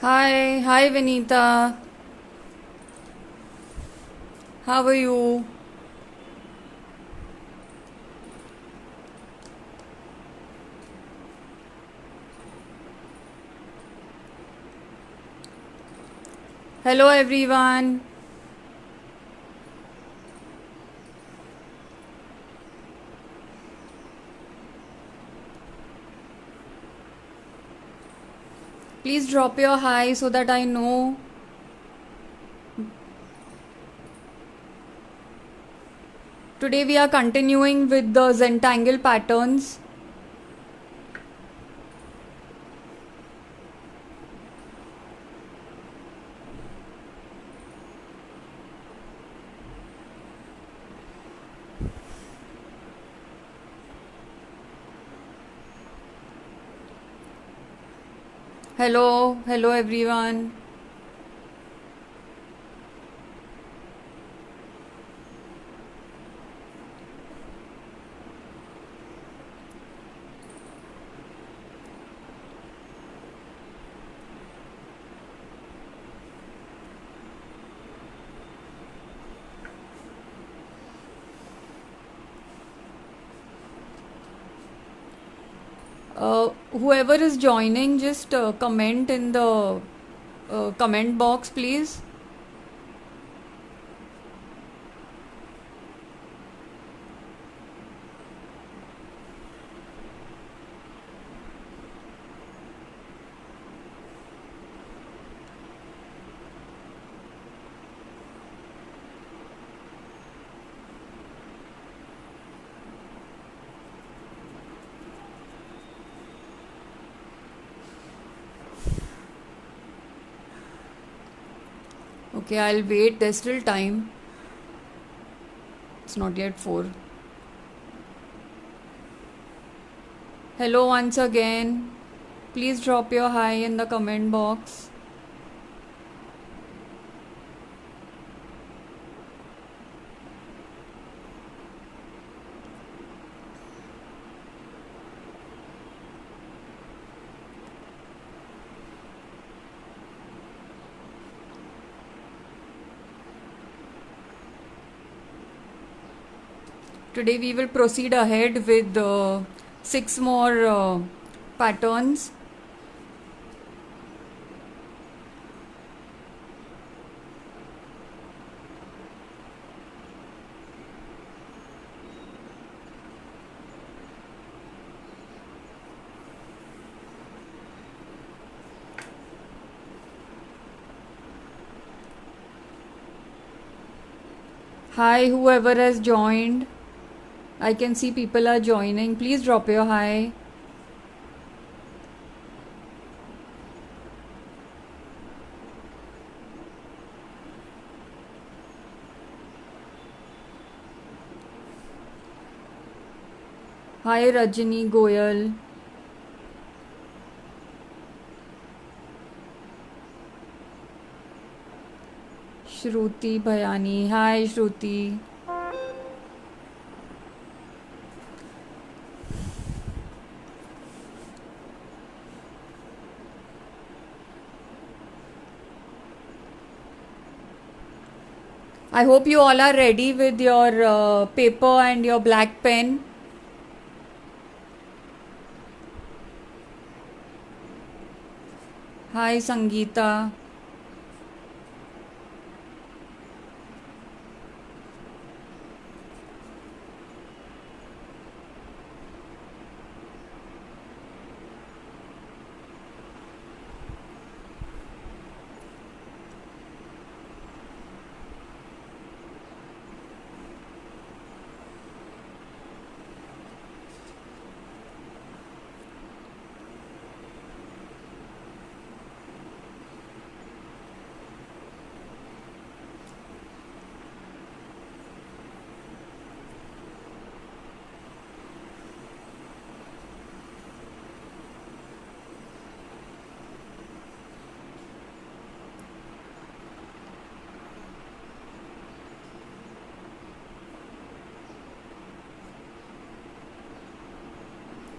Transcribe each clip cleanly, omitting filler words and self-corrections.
Hi Vinita. How are you? Hello everyone. Please drop your hi so that I know. Today we are continuing with the Zentangle patterns. Hello everyone. Whoever is joining, just comment in the comment box, please. Okay, I'll wait. There's still time. It's not yet 4. Hello once again. Please drop your hi in the comment box. Today we will proceed ahead with 6 more patterns. Hi, whoever has joined. I can see people are joining. Please drop your hi. Hi, Rajini Goyal. Shruti Bhayani. Hi, Shruti. I hope you all are ready with your paper and your black pen. Hi, Sangeeta.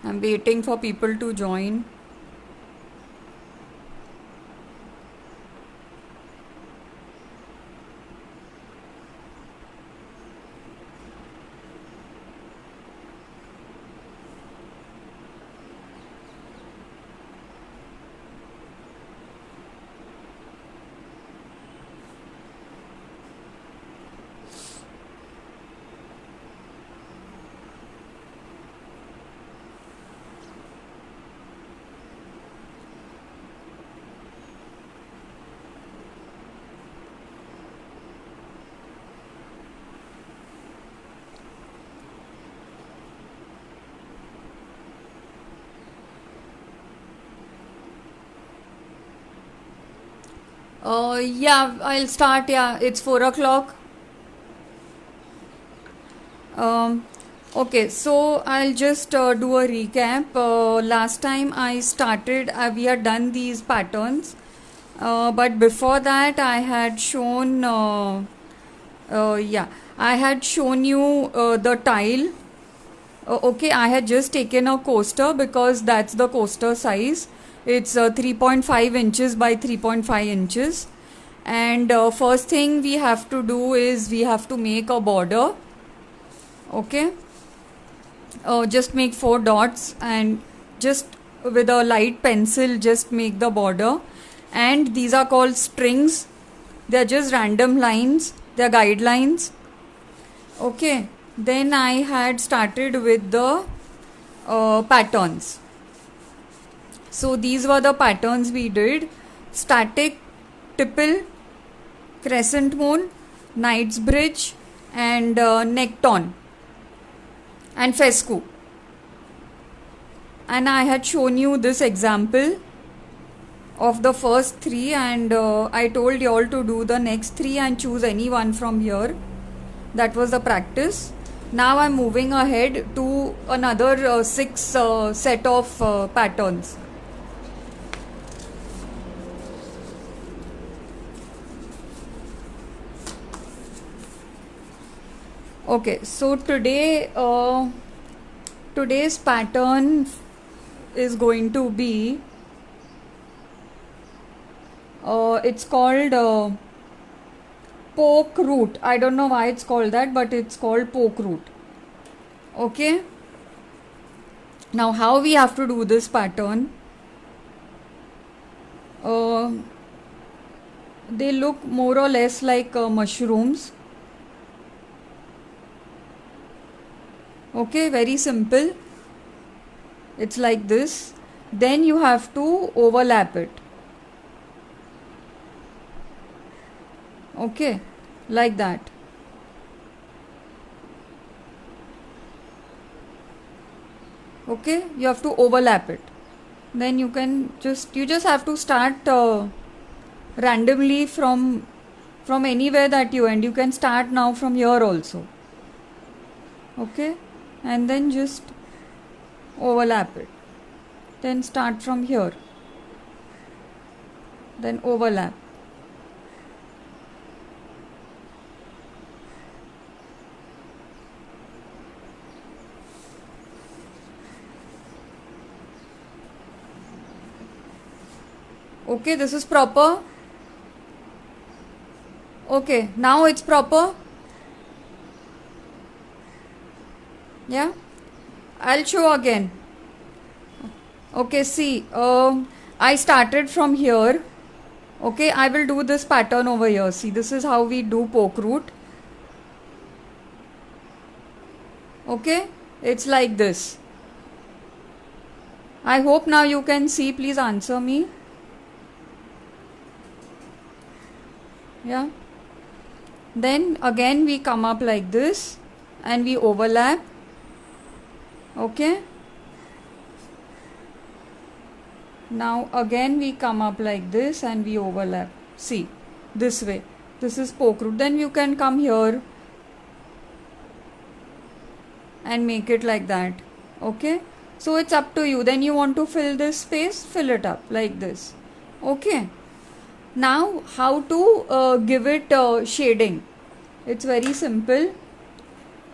I'm waiting for people to join. Yeah, I'll start. Yeah, it's 4 o'clock. Um, okay, so I'll just do a recap. Last time I started, we had done these patterns, but before that, I had shown, yeah, I had shown you the tile. Okay, I had just taken a coaster because that's the coaster size. It's 3.5 inches by 3.5 inches. And first thing we have to do is we have to make a border. Okay, just make 4 dots and just with a light pencil just make the border. And these are called strings. They are just random lines. They are guidelines. Okay, then I had started with the patterns. So these were the patterns we did: static, tipple, crescent moon, Knightsbridge, and neckton and fescue. And I had shown you this example of the first three, and I told you all to do the next three and choose any one from here. That was the practice. Now I'm moving ahead to another 6 set of patterns. Okay, so today's pattern is going to be it's called poke root. I don't know why it's called that, but it's called poke root. Okay, now how we have to do this pattern? They look more or less like mushrooms. Okay, very simple. It's like this. Then you have to overlap it. Okay, like that. Okay, you have to overlap it. Then you just have to start randomly from anywhere that you end. You can start now from here also. Okay, and then just overlap it. Then start from here. Then overlap. Okay, this is proper. Okay, now it's proper. Yeah, I'll show again. Okay, see, I started from here. Okay, I will do this pattern over here. See, this is how we do poke root. Okay, it's like this. I hope now you can see. Please answer me. Yeah, then again we come up like this and we overlap. Okay, now again we come up like this and we overlap. See, this way. This is poke root. Then you can come here and make it like that. Okay, so it's up to you. Then you want to fill this space, fill it up like this. Okay, now how to give it shading? It's very simple.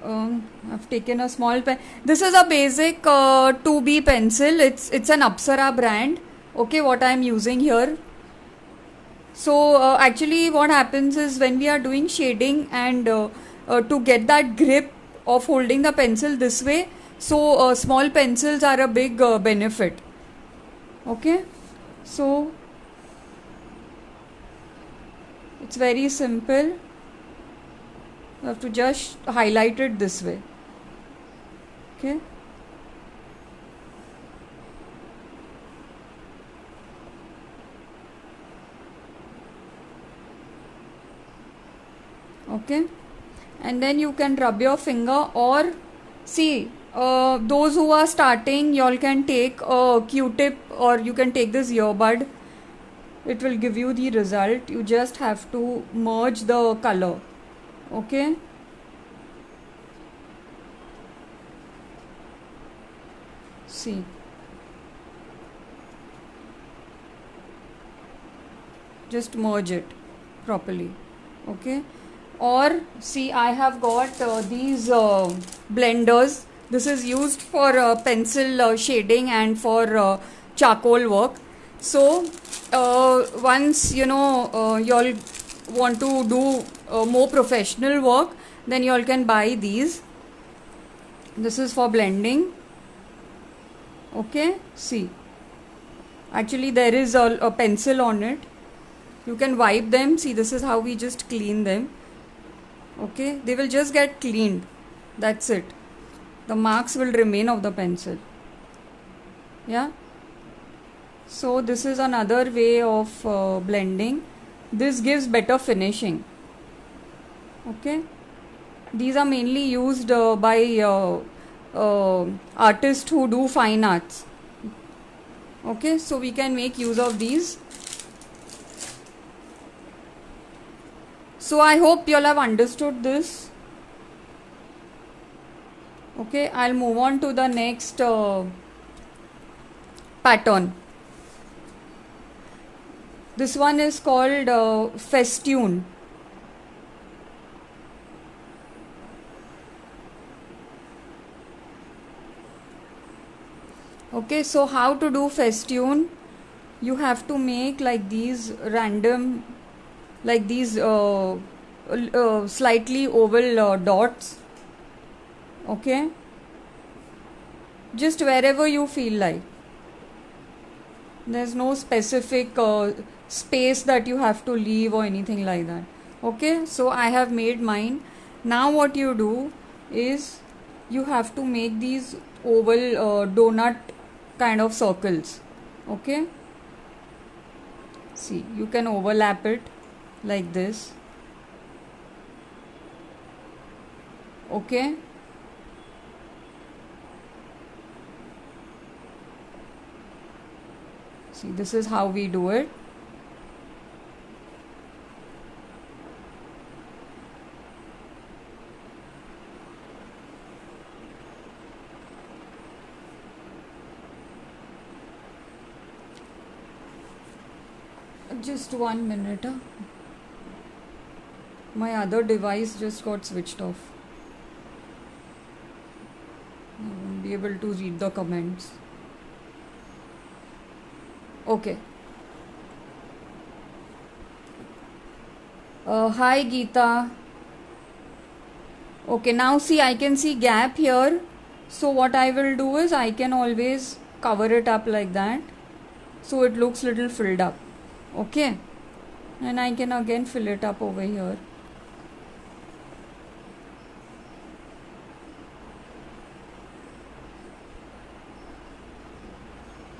I've taken a small pen. This is a basic 2B pencil. It's an Apsara brand. Okay, what I'm using here. So actually what happens is when we are doing shading and to get that grip of holding the pencil this way, so small pencils are a big benefit. Okay, so it's very simple. You have to just highlight it this way. Okay, okay, and then you can rub your finger, or see, those who are starting, y'all can take a Q-tip or you can take this earbud. it will give you the result. You just have to merge the color. Okay, see, just merge it properly. Okay, or see, I have got these blenders. This is used for pencil shading and for charcoal work. So once you know y'all want to do more professional work, then y'all can buy these. This is for blending. Okay, see, actually there is a pencil on it. You can wipe them. See, this is how we just clean them. Okay, they will just get cleaned. That's it. The marks will remain of the pencil. Yeah. So this is another way of blending. This gives better finishing. Okay. These are mainly used by artists who do fine arts. Okay, so we can make use of these. So I hope you all have understood this. Okay, I'll move on to the next pattern. This one is called festoon. Okay, so how to do festoon? You have to make like these random, like these slightly oval dots. Okay, just wherever you feel like. There's no specific space that you have to leave or anything like that. Okay, so I have made mine. Now what you do is you have to make these oval donut kind of circles. Okay, see, you can overlap it like this. Okay, see, this is how we do it. Just 1 minute. My other device just got switched off. I won't be able to read the comments. Okay. Hi Geeta. Okay, now see, I can see gap here. So what I will do is I can always cover it up like that. So it looks little filled up. Okay. And I can again fill it up over here.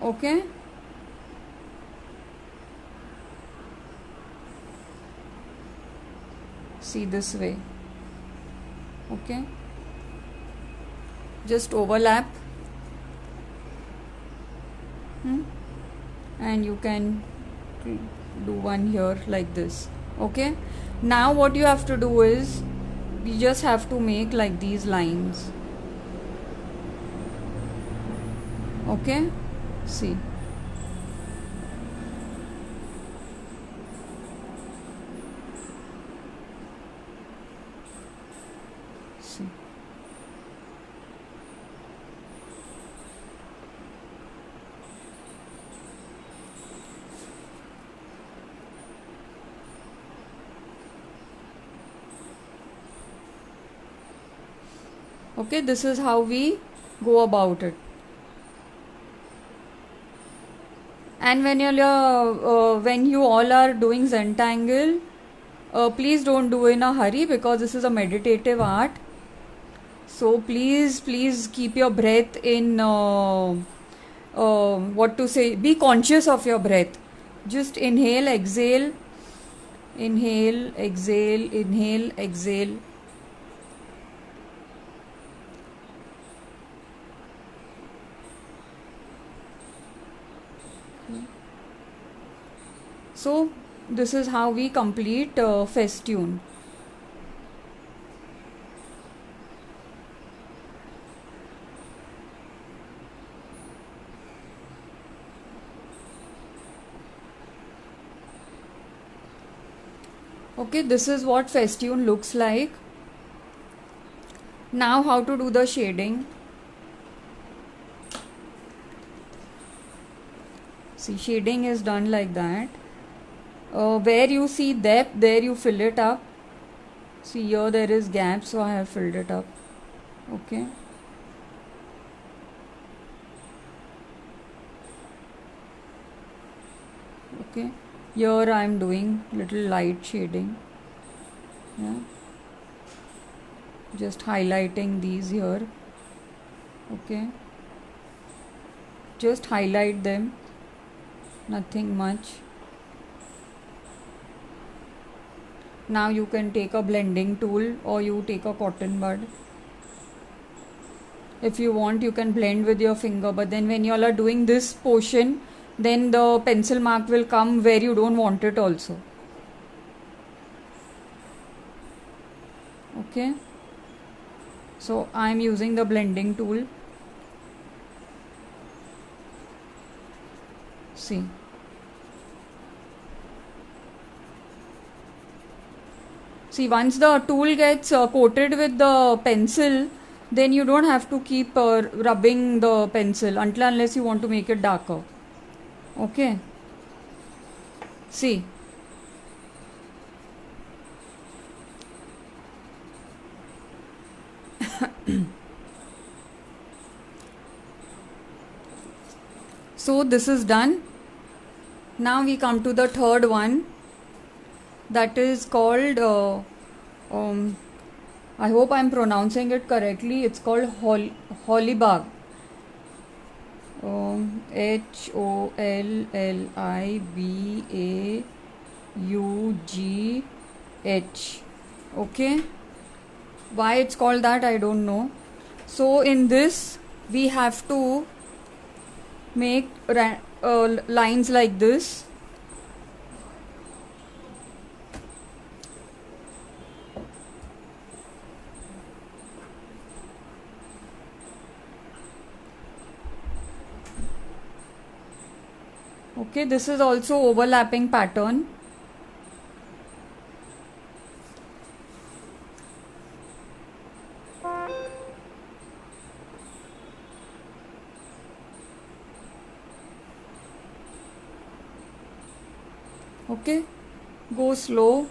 Okay. See, this way. Okay, just overlap and you can do one here like this. Okay, now what you have to do is we just have to make like these lines. Okay, see, okay, this is how we go about it. And when you all are doing Zentangle, please don't do in a hurry because this is a meditative art. So please keep your breath in be conscious of your breath. Just inhale, exhale, inhale, exhale, inhale, exhale. So this is how we complete Facetune. Okay, this is what Facetune looks like. Now how to do the shading. See, shading is done like that. Where you see depth, there you fill it up. See, here there is gap, so I have filled it up. Okay. Okay. Here I am doing little light shading. Yeah. Just highlighting these here. Okay. Just highlight them. Nothing much. Now you can take a blending tool or you take a cotton bud. If you want, you can blend with your finger, but then when you all are doing this portion, then the pencil mark will come where you don't want it also. Okay. So I am using the blending tool. See. See, once the tool gets coated with the pencil, then you don't have to keep rubbing the pencil unless you want to make it darker. Okay. See. So this is done. Now we come to the third one. That is called I hope I am pronouncing it correctly. It's called Hollibag. Hollibagh. Okay. Why it's called that, I don't know. So in this we have to make lines like this. Okay, this is also overlapping pattern. Okay, go slow.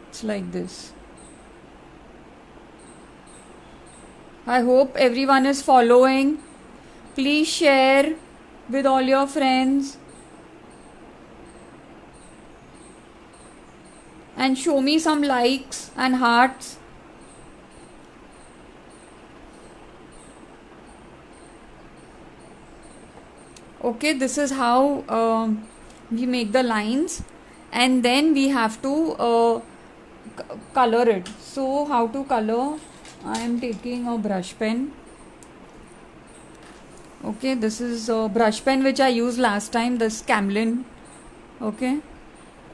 It's like this. I hope everyone is following. Please share with all your friends and show me some likes and hearts. Okay, this is how we make the lines, and then we have to color it. So how to color? I am taking a brush pen. Okay, this is a brush pen which I used last time, this Camlin. Okay,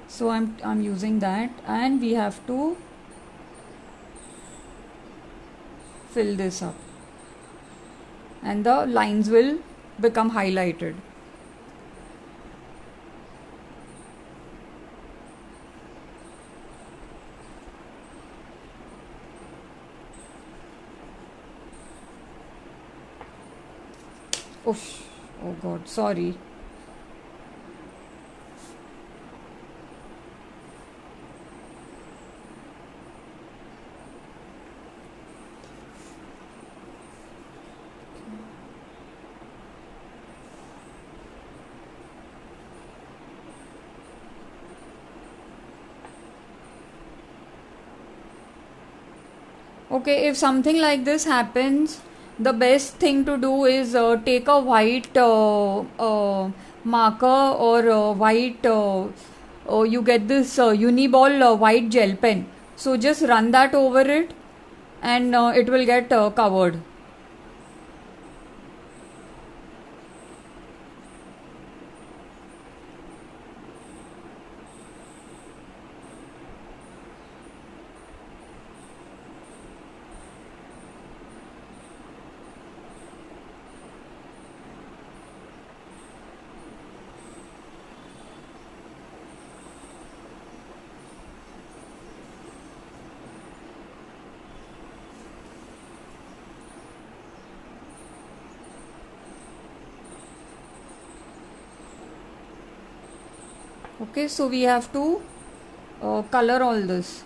so I'm using that, and we have to fill this up, and the lines will become highlighted. Oof. Oh God, sorry. Okay, if something like this happens, the best thing to do is take a white marker or white, you get this Uniball white gel pen. So just run that over it, and it will get covered. Okay, so we have to color all this.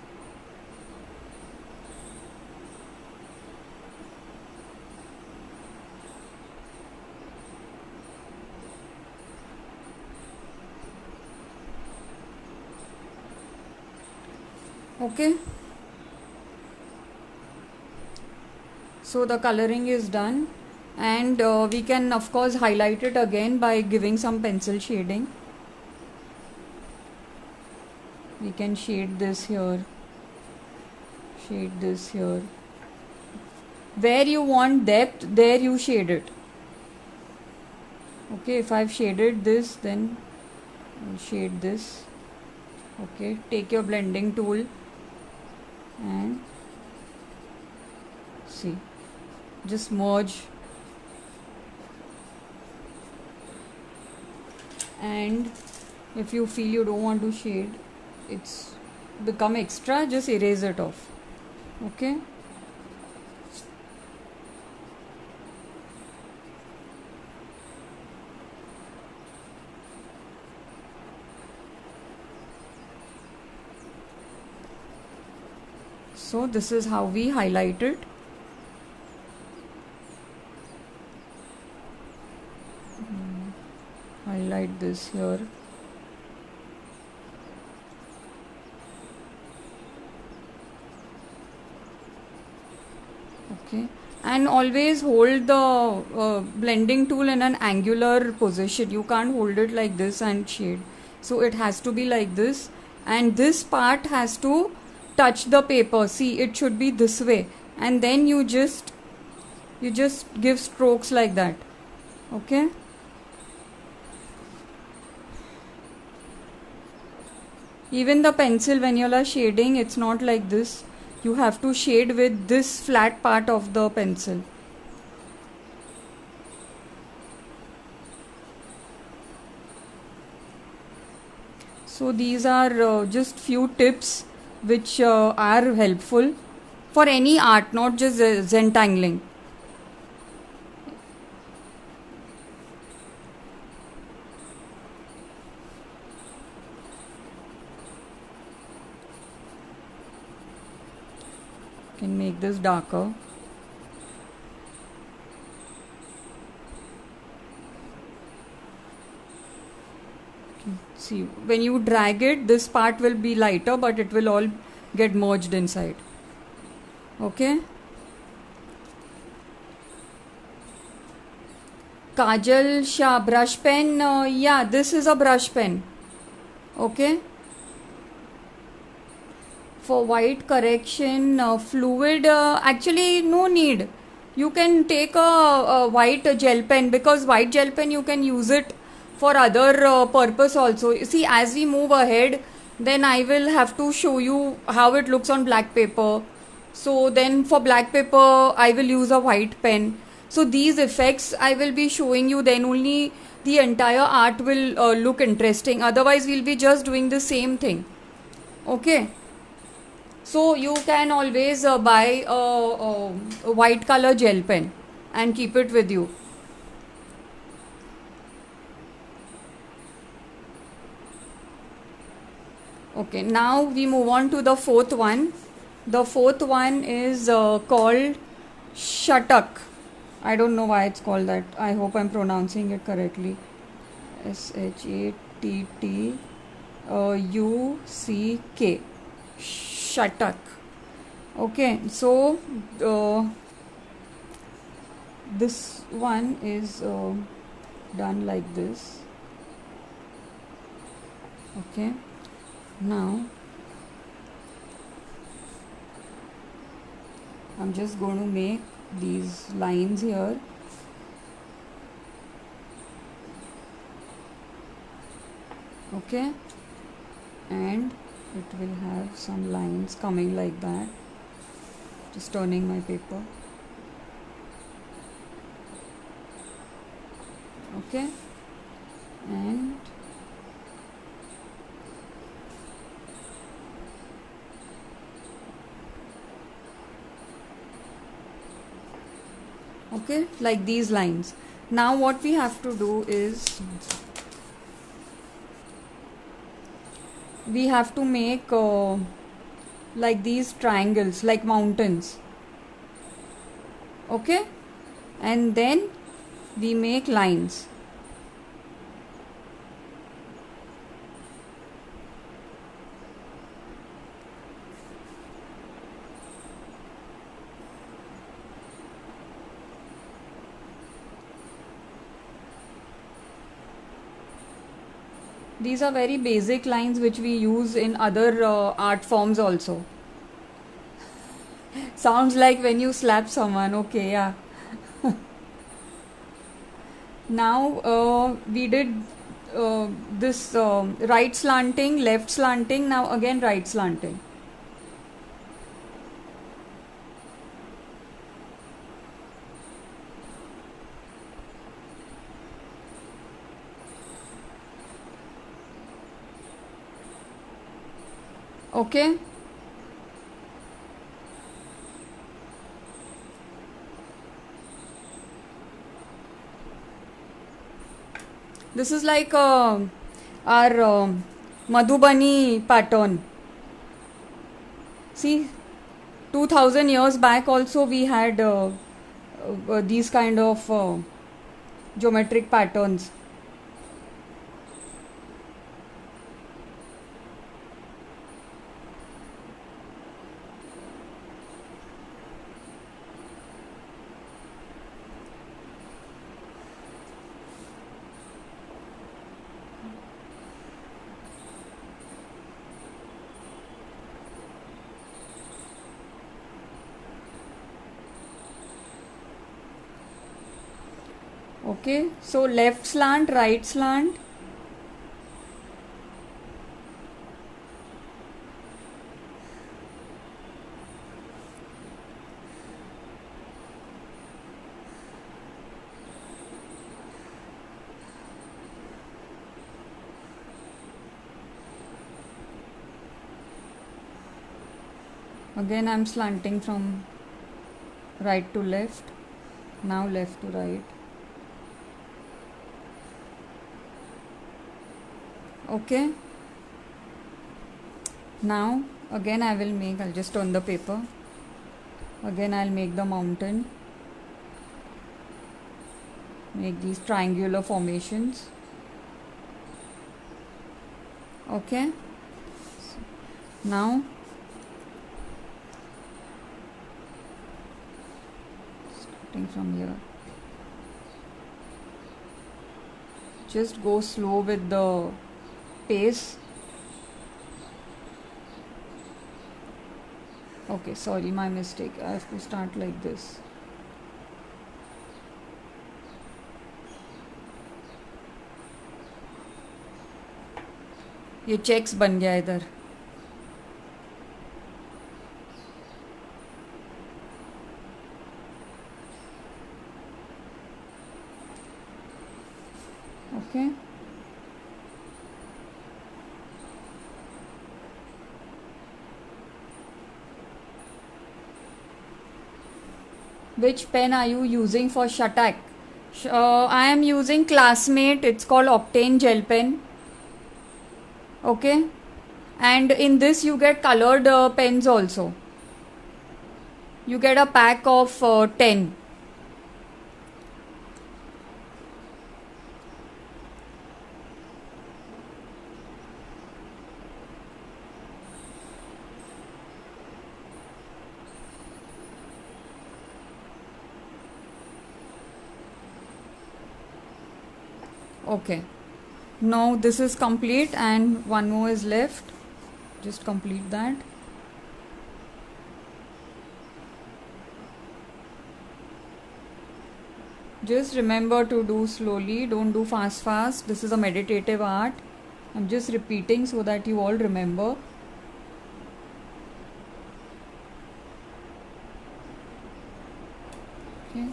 Okay, so the coloring is done, and we can of course highlight it again by giving some pencil shading. We can shade this here, shade this here. Where you want depth, there you shade it. Okay, if I've shaded this, then I'll shade this. Okay, take your blending tool and see, just merge, and if you feel you don't want to shade, it's become extra, just erase it off. Okay, so this is how we highlight it. Highlight this here. Okay, and always hold the blending tool in an angular position. You can't hold it like this and shade, so it has to be like this, and this part has to touch the paper. See, it should be this way, and then you just give strokes like that. Okay, even the pencil, when you are shading, it's not like this. You have to shade with this flat part of the pencil. So these are just few tips which are helpful for any art, not just Zentangling. Can make this darker. See, when you drag it, this part will be lighter, but it will all get merged inside. Okay. Kajal Shah brush pen. Yeah, this is a brush pen. Okay. For white correction, fluid, actually no need. You can take a white gel pen, because white gel pen you can use it for other purpose also. See, as we move ahead, then I will have to show you how it looks on black paper. So then for black paper I will use a white pen. So these effects I will be showing you, then only the entire art will look interesting. Otherwise we'll be just doing the same thing. Okay. So you can always buy a white color gel pen and keep it with you. Okay, now we move on to the fourth one. The fourth one is called Shattuck. I don't know why it's called that. I hope I'm pronouncing it correctly. Shattuck. Shattuck. Okay, so this one is done like this. Okay, now I'm just going to make these lines here. Okay, and it will have some lines coming like that. Just turning my paper. Okay, and okay, like these lines. Now what we have to do is we have to make like these triangles, like mountains. Okay, and then we make lines. These are very basic lines which we use in other art forms also. Sounds like when you slap someone. Okay, yeah. Now we did this right slanting, left slanting, now again right slanting. Okay. This is like our Madhubani pattern. See, 2000 years back also we had these kind of geometric patterns. Okay, so left slant, right slant. Again I'm slanting from right to left, now left to right. Okay, now again I'll just turn the paper. Again I'll make the mountain, make these triangular formations. Okay, now starting from here, just go slow with the pace. Okay, sorry, my mistake. I have to start like this. ये checks बन गया इधर. Okay. Which pen are you using for Shatak? I am using Classmate. It's called Octane Gel Pen. Okay. And in this you get colored pens also. You get a pack of 10. Okay, now this is complete and one more is left. Just complete that. Just remember to do slowly, don't do fast. This is a meditative art. I'm just repeating so that you all remember. Okay.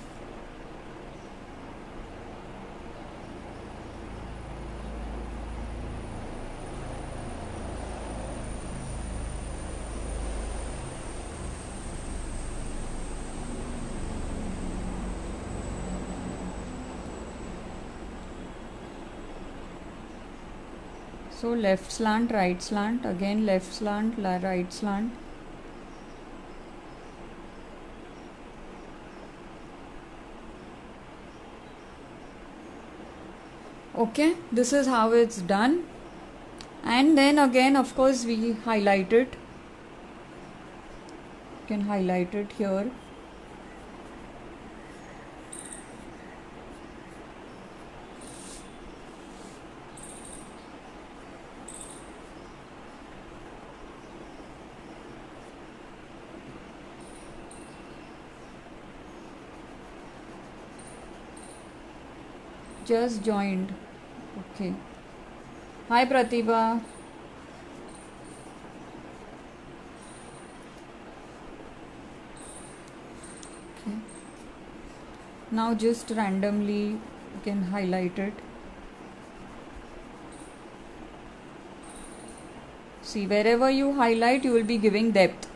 So left slant, right slant, again left slant, right slant. Okay, this is how it's done. And then again, of course, we highlight it. You can highlight it here. Just joined. Okay. Hi Pratibha. Okay. Now just randomly you can highlight it. See, wherever you highlight, you will be giving depth.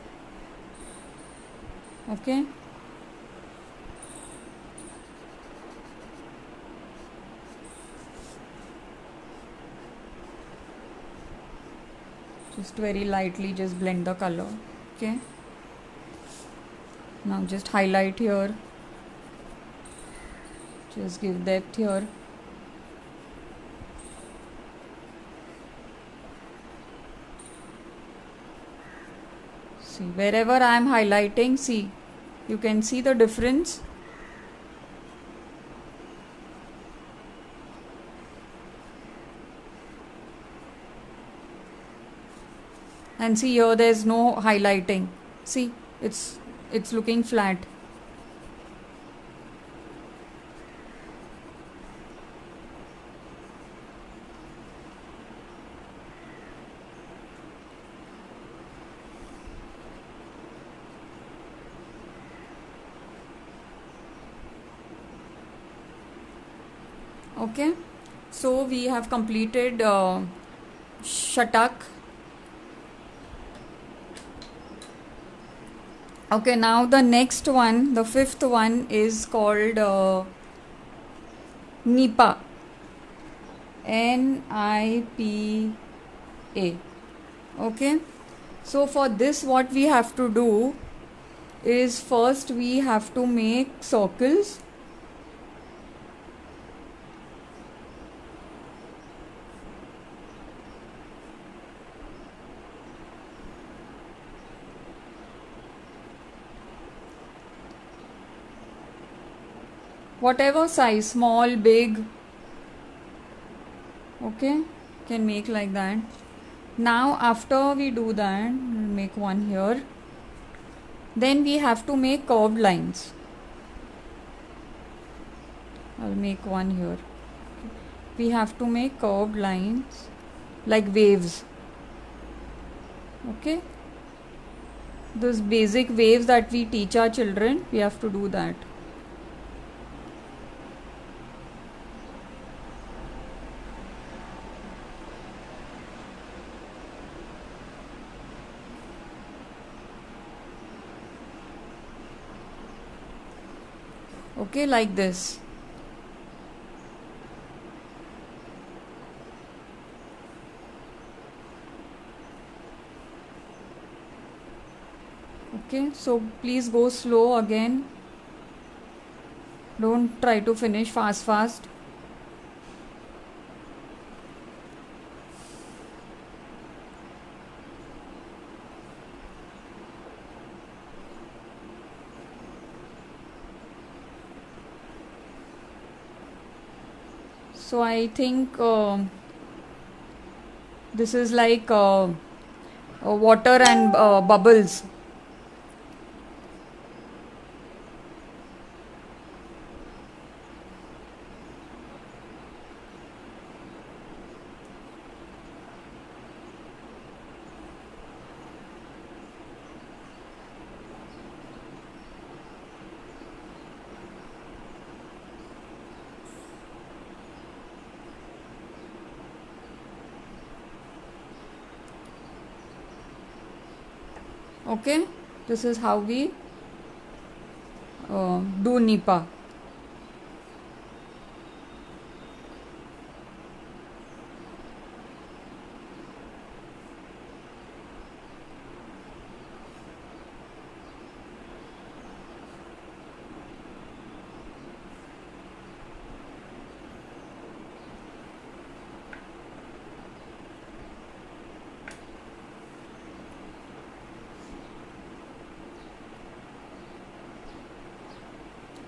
Okay. Just very lightly just blend the color. Okay. Now just highlight here. Just give depth here. See, wherever I am highlighting, see, you can see the difference. And see here, there is no highlighting. See, it's looking flat. Okay, so we have completed Shatak. Okay, now the next one, the fifth one is called NIPA. NIPA. Okay, so for this what we have to do is first we have to make circles. Whatever size, small, big. Okay, can make like that. Now after we do that, we'll make one here. Then we have to make curved lines. I'll make one here. We have to make curved lines like waves. Okay, those basic waves that we teach our children, we have to do that. Okay, like this. Okay, so please go slow again. Don't try to finish fast. So I think this is like water and bubbles. Okay, this is how we do NIPA.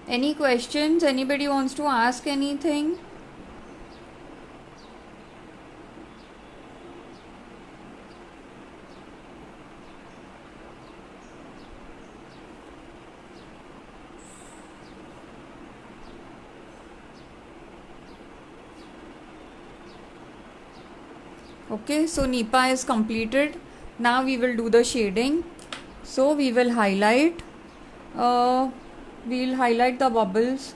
Any questions? Anybody wants to ask anything? Okay, so Nipa is completed. Now we will do the shading. So we will highlight. We'll highlight the bubbles.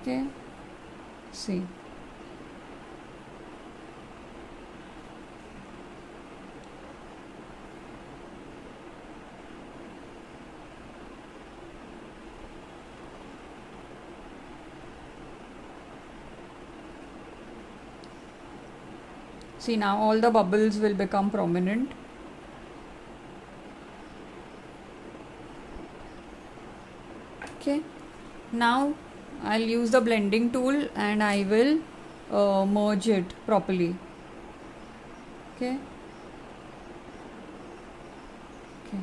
Okay, see. See, now all the bubbles will become prominent. Okay, now I'll use the blending tool and I will merge it properly. Okay. Okay.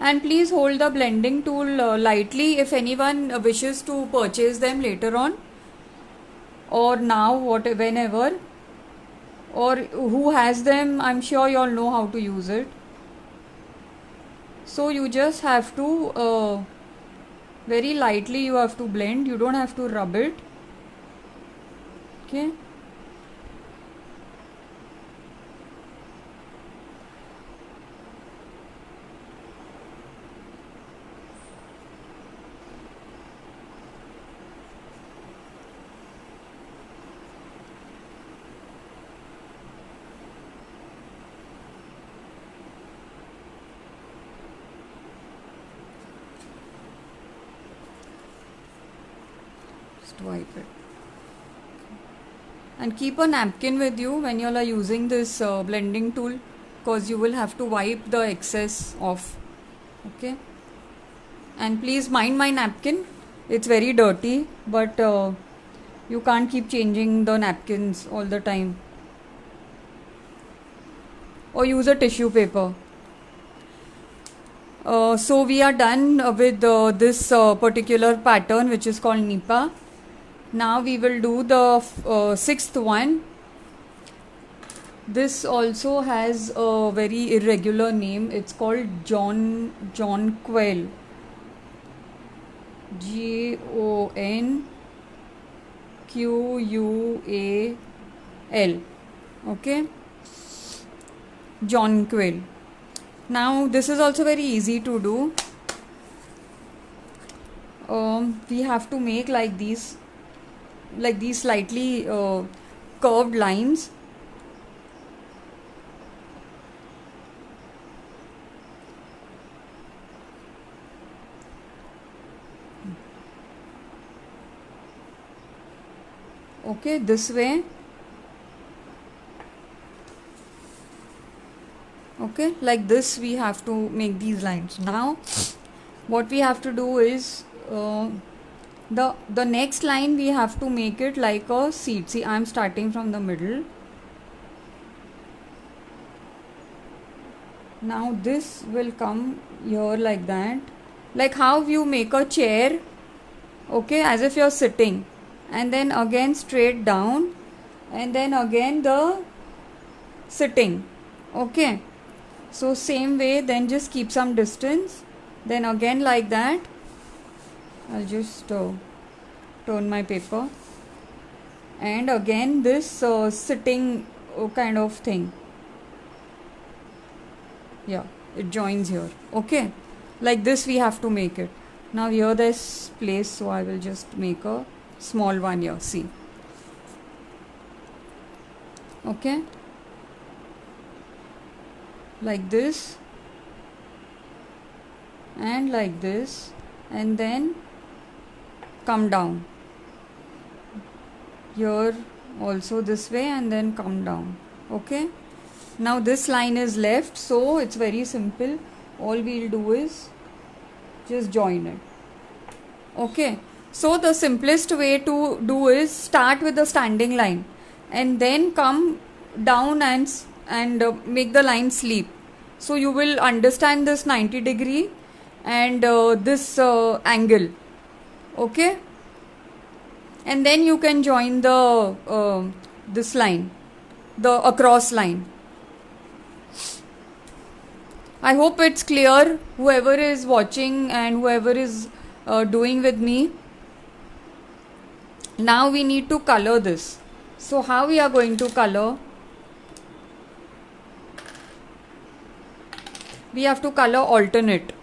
And please hold the blending tool lightly if anyone wishes to purchase them later on or now, whenever, or who has them, I'm sure you all know how to use it. So you just have to very lightly you have to blend, you don't have to rub it. Okay. Just wipe it. And keep a napkin with you when you are using this blending tool, because you will have to wipe the excess off. Okay. And please mind my napkin, it's very dirty, but you can't keep changing the napkins all the time. Or use a tissue paper. So we are done with this particular pattern, which is called Nipa. Now we will do the sixth one. This also has a very irregular name. It's called Jonquil. Jonqual. Okay. Jonquil. Now this is also very easy to do. We have to make like these slightly curved lines. Okay, this way. Okay, like this we have to make these lines. Now what we have to do is the next line we have to make it like a seed. See, I am starting from the middle. Now this will come here like that, like how you make a chair. Okay, as if you're sitting, and then again straight down, and then again the sitting. Okay, so same way, then just keep some distance, then again like that. I'll just turn my paper, and again this sitting kind of thing. Yeah, it joins here. Okay, like this we have to make it. Now here there's place, so I will just make a small one here. See. Okay, like this and like this, and then come down. here also this way and then come down. Okay, now this line is left, so it's very simple. All we'll do is just join it. Okay, so the simplest way to do is start with the standing line and then come down and make the line sleep. So you will understand this 90-degree and this angle. Okay, and then you can join the this line, the across line. I hope it's clear, whoever is watching and whoever is doing with me. Now we need to color this. So how we are going to color? We have to color alternate.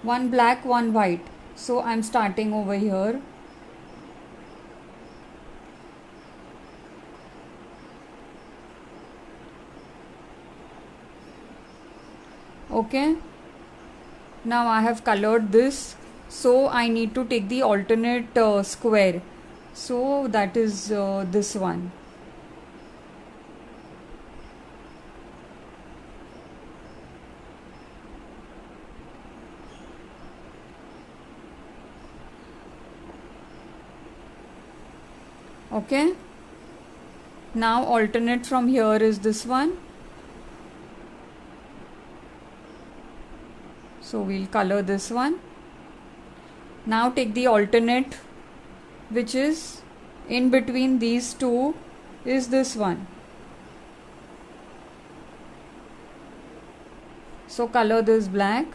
One black, one white. So I'm starting over here. Okay, now I have colored this, so I need to take the alternate square, so that is this one. Okay, now alternate from here is this one. So we'll color this one. Now take the alternate, which is in between these two, is this one. So color this black.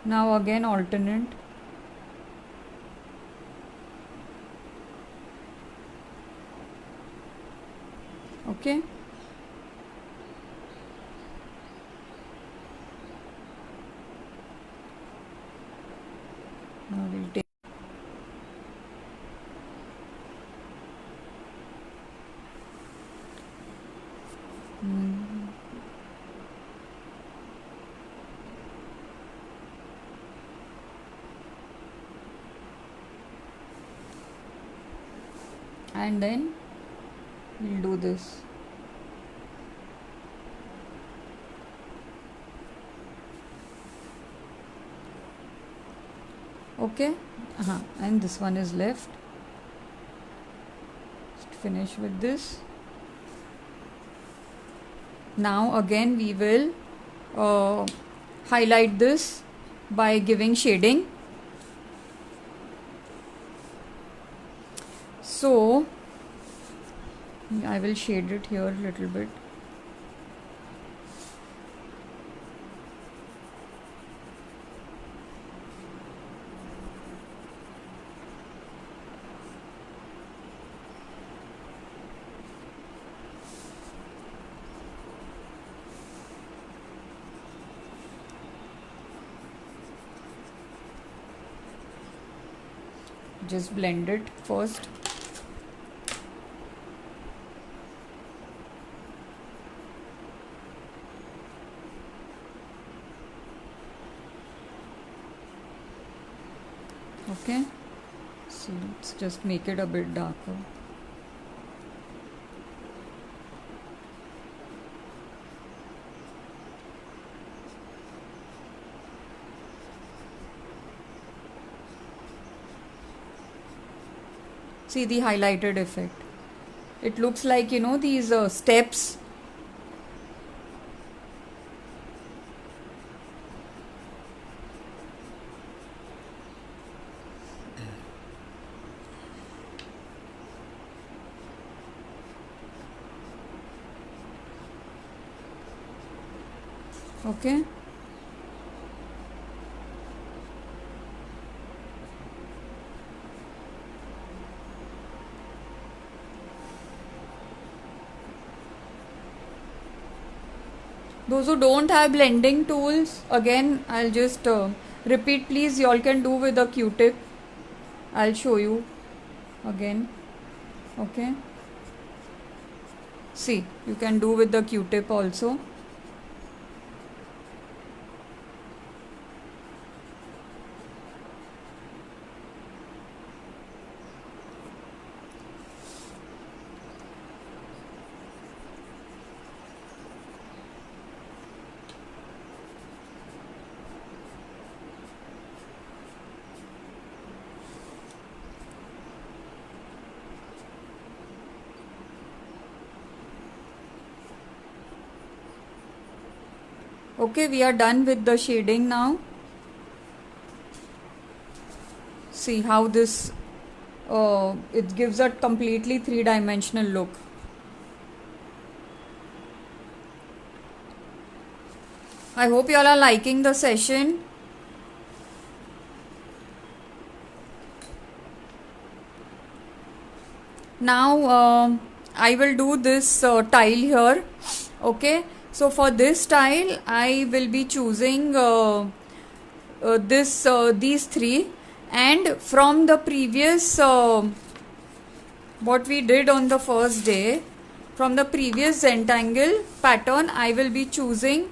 Now again alternate. Okay, now we'll take and then we'll do this. Okay, and this one is left. Just finish with this. Now again we will highlight this by giving shading. So I will shade it here a little bit. Just blend it first. Okay, so let's just make it a bit darker. See the highlighted effect. It looks like, these steps. Okay. Those who don't have blending tools, again I'll just repeat, please. You all can do with a Q-tip. I'll show you again. Okay, see, you can do with the Q-tip also. Okay, we are done with the shading now. See how this it gives a completely three-dimensional look. I hope you all are liking the session. Now I will do this tile here. Okay, so for this tile I will be choosing these three, and from the previous what we did on the first day, from the previous Zentangle pattern I will be choosing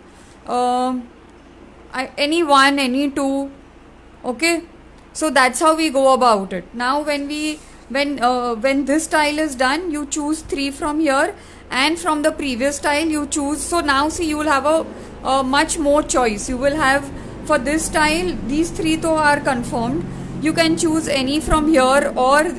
any one, any two. Okay, so that's how we go about it. Now when this tile is done, you choose three from here, and from the previous tile you choose. So now see, you will have a much more choice. You will have, for this tile, these three though are confirmed. You can choose any from here or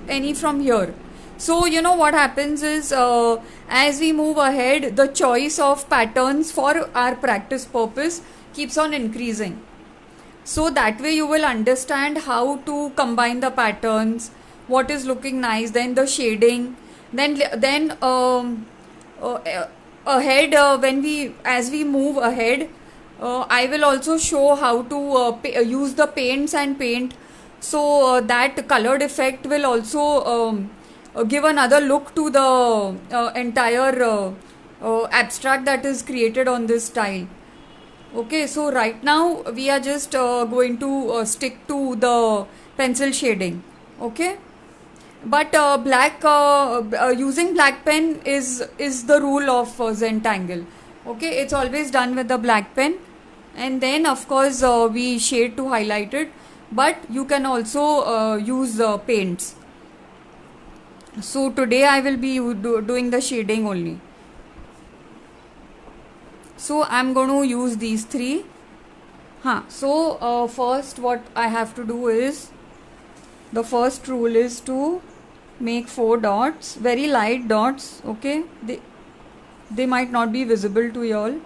any from here. So you know what happens is, as we move ahead, the choice of patterns for our practice purpose keeps on increasing. So that way you will understand how to combine the patterns, what is looking nice, then the shading, then ahead, as we move ahead, I will also show how to use the paints and paint, so that colored effect will also give another look to the entire abstract that is created on this tile. Okay, so right now we are just going to stick to the pencil shading. Okay, but using black pen is the rule of Zentangle. Okay, it's always done with the black pen, and then of course we shade to highlight it, but you can also use paints. So today I will be doing the shading only. So I'm going to use these three. So first what I have to do is, the first rule is to make 4 dots, very light dots. Okay, they might not be visible to y'all.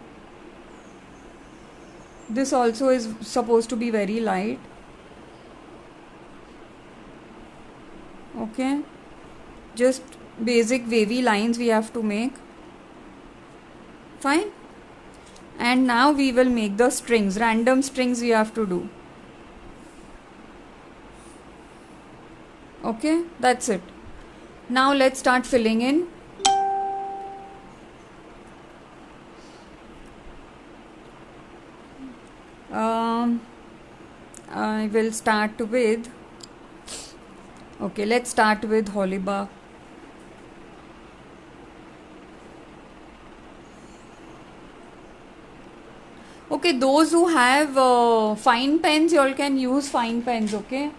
This also is supposed to be very light. Okay, just basic wavy lines we have to make. Fine. And now we will make the strings, random strings we have to do. Okay, that's it. Now let's start filling in. I will start with, okay, let's start with Holiba. Okay, those who have fine pens, you all can use fine pens. Okay,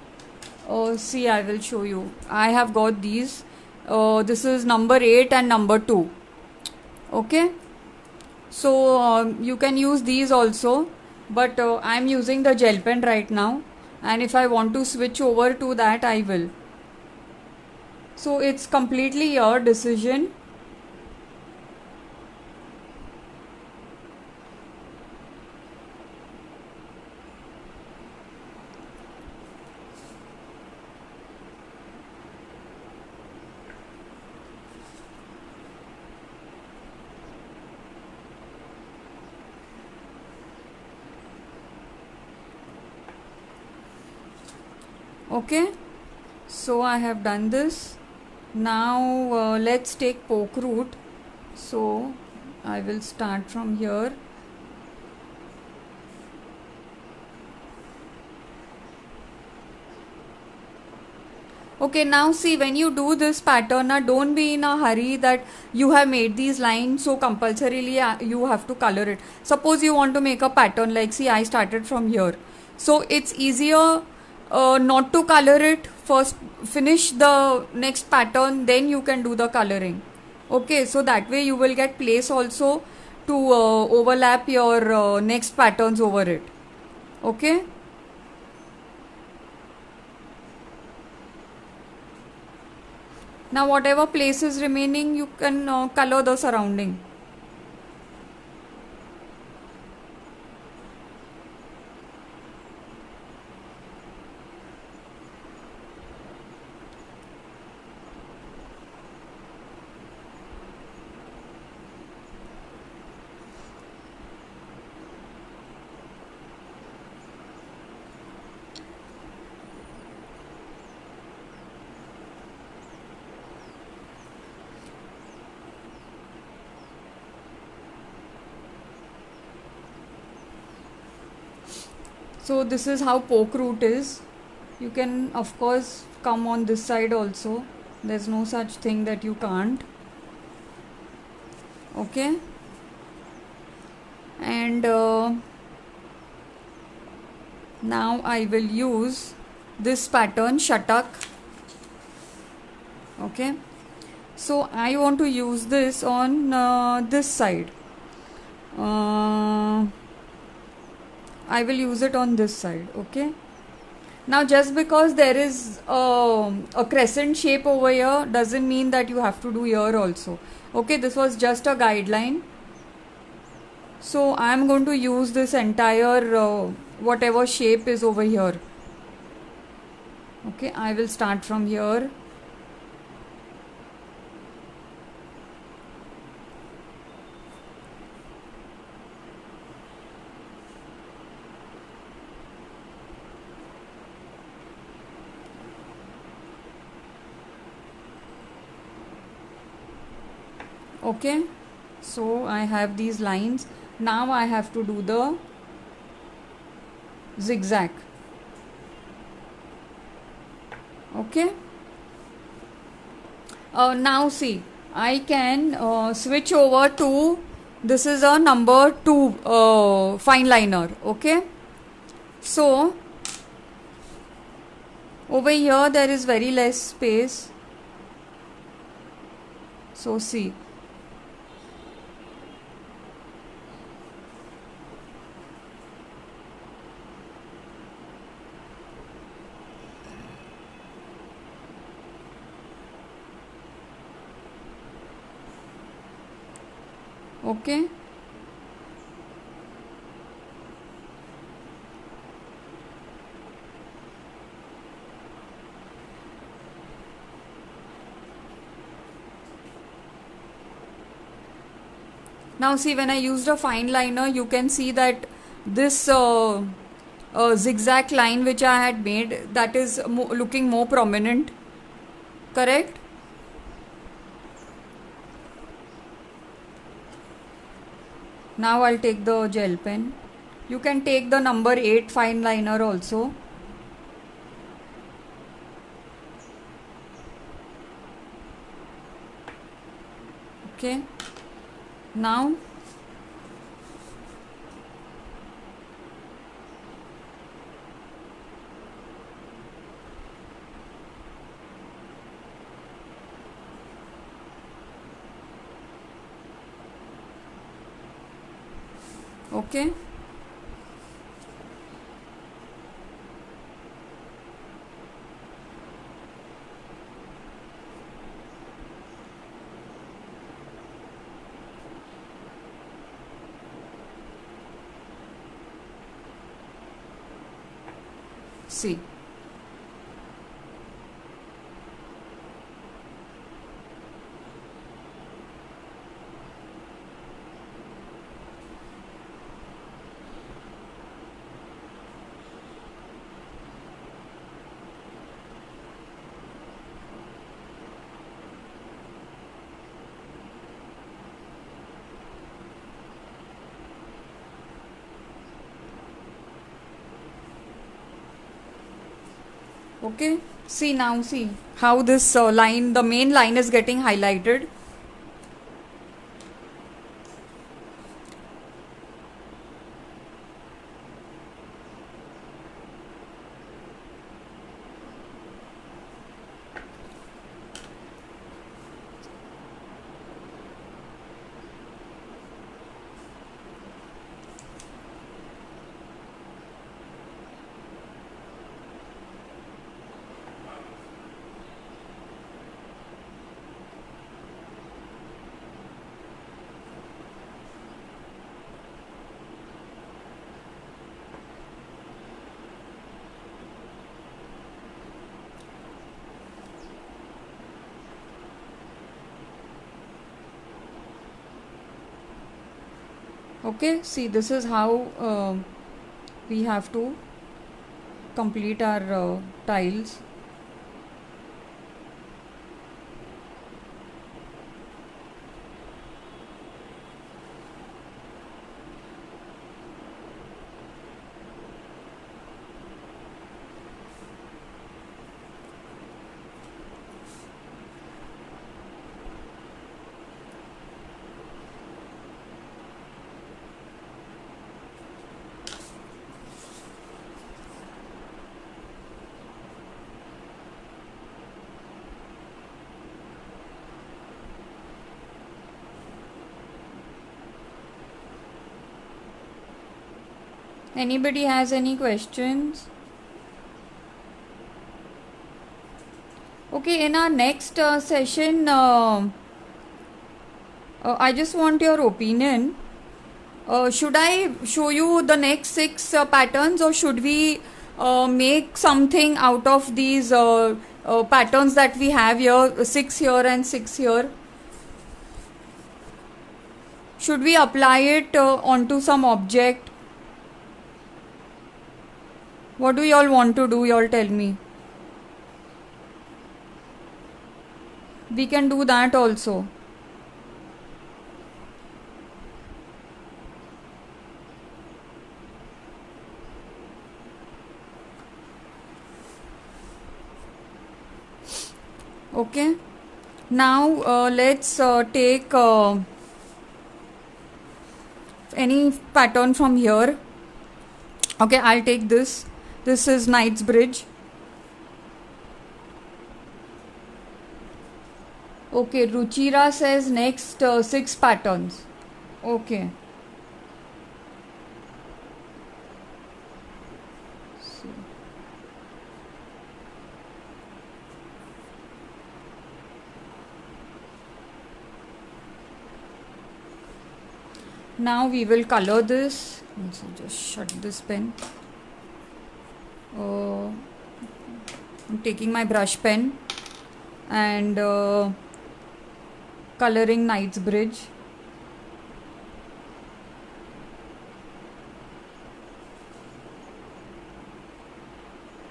see, I will show you. I have got these. This is number 8 and number 2. Okay, so you can use these also, but I am using the gel pen right now, and if I want to switch over to that, I will. So it's completely your decision. Okay, so I have done this. Now let's take poke root. So I will start from here. Okay, now see, when you do this pattern, don't be in a hurry that you have made these lines, so compulsorily you have to color it. Suppose you want to make a pattern, like see, I started from here, so it's easier not to color it first, finish the next pattern, then you can do the coloring. Okay, so that way you will get place also to overlap your next patterns over it. Okay, now whatever place is remaining, you can color the surrounding. So this is how poke root is. You can of course come on this side also. There's no such thing that you can't. Okay. And now I will use this pattern Shatak. Okay. So I want to use this on this side. I will use it on this side. Okay. Now just because there is a crescent shape over here doesn't mean that you have to do here also. Okay, this was just a guideline. So I am going to use this entire whatever shape is over here. Okay, I will start from here. Okay, so I have these lines. Now I have to do the zigzag. Okay. Now see, I can switch over to, this is a number 2 fine liner. Okay. So over here there is very less space. So see. Okay. Now see, when I used a fine liner, you can see that this zigzag line which I had made, that is looking more prominent. Correct? Now I'll take the gel pen. You can take the number 8 fine liner also. Okay. Now okay. See. Okay, see now, see how this line, the main line is getting highlighted. Okay, see this is how we have to complete our tiles. Anybody has any questions? Okay, in our next session, I just want your opinion. Should I show you the next 6 patterns, or should we make something out of these patterns that we have here, 6 here and 6 here? Should we apply it onto some object? What do y'all want to do? Y'all tell me. We can do that also. Okay. Now let's take any pattern from here. Okay, I'll take this. This is Knightsbridge. Okay, Ruchira says next 6 patterns. Okay. Now we will color this. So just shut this pen. I'm taking my brush pen and coloring Knightsbridge.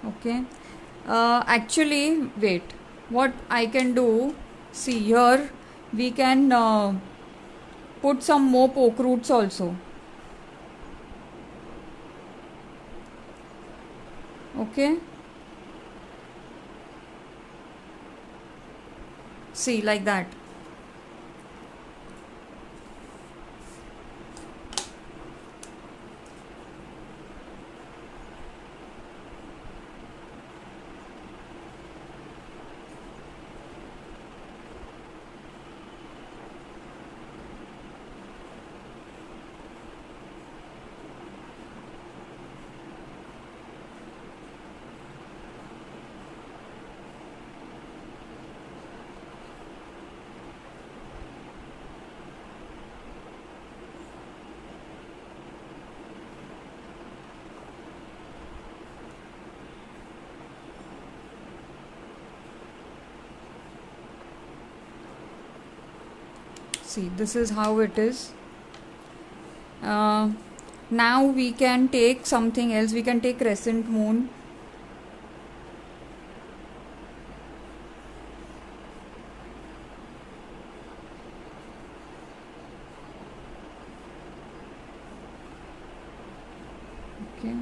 Okay. Actually, wait. What I can do? See here, we can put some more poke roots also. Okay. See, like that. See, this is how it is. Now we can take something else. We can take crescent moon. Okay.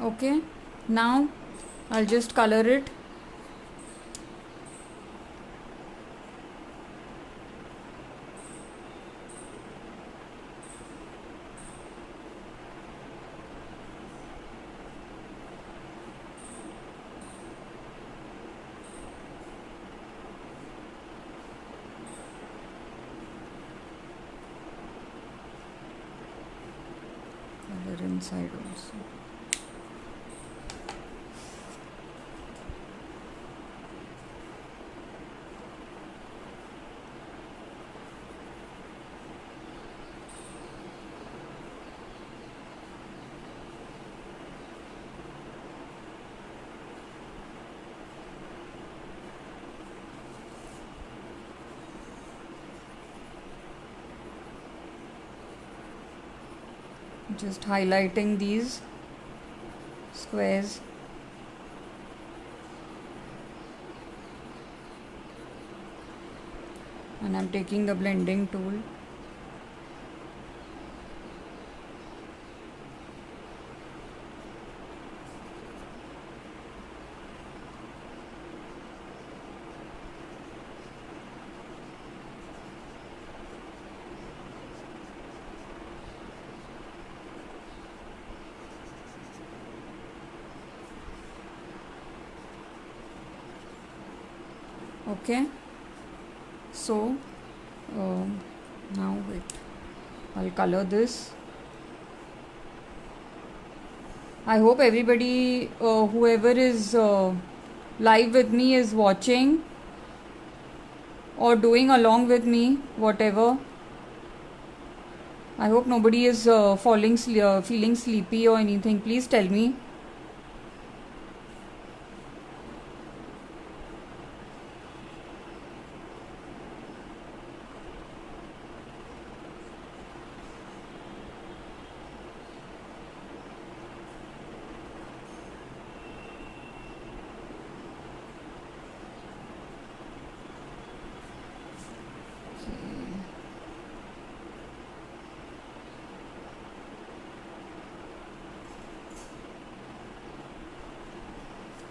Okay, now I'll just color it. Color inside also. Just highlighting these squares. And I'm taking the blending tool. Okay, so now wait, I'll color this. I hope everybody, whoever is live with me, is watching or doing along with me, whatever. I hope nobody is feeling sleepy or anything. Please tell me.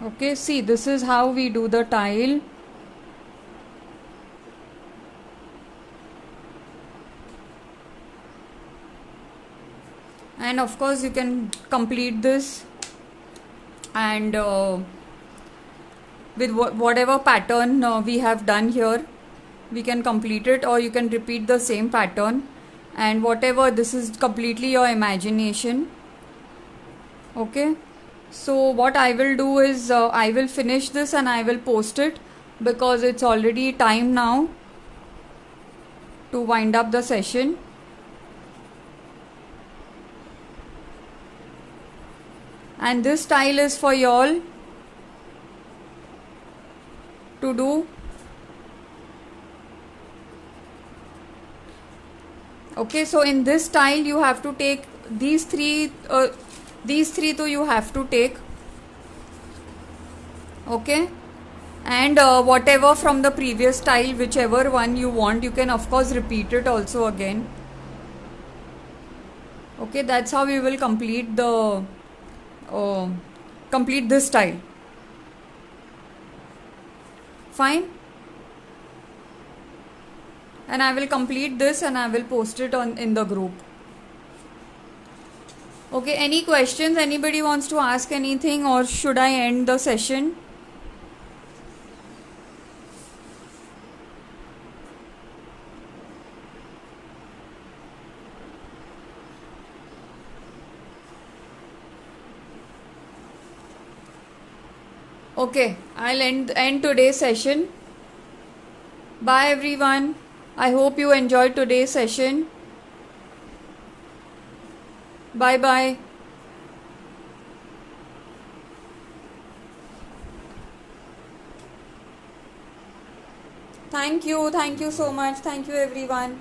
Okay, see, this is how we do the tile. And of course you can complete this and with whatever pattern we have done here, we can complete it, or you can repeat the same pattern, and whatever, this is completely your imagination. Okay, so what I will do is I will finish this and I will post it, because it's already time now to wind up the session. And this tile is for y'all to do. Okay, so in this tile you have to take these three too you have to take. Okay, and whatever from the previous tile, whichever one you want, you can of course repeat it also again. Okay, that's how we will complete the complete this tile. Fine, and I will complete this and I will post it on in the group. Okay, any questions? Anybody wants to ask anything, or should I end the session? Okay, I'll end today's session. Bye everyone. I hope you enjoyed today's session. Bye bye. Thank you so much. Thank you everyone.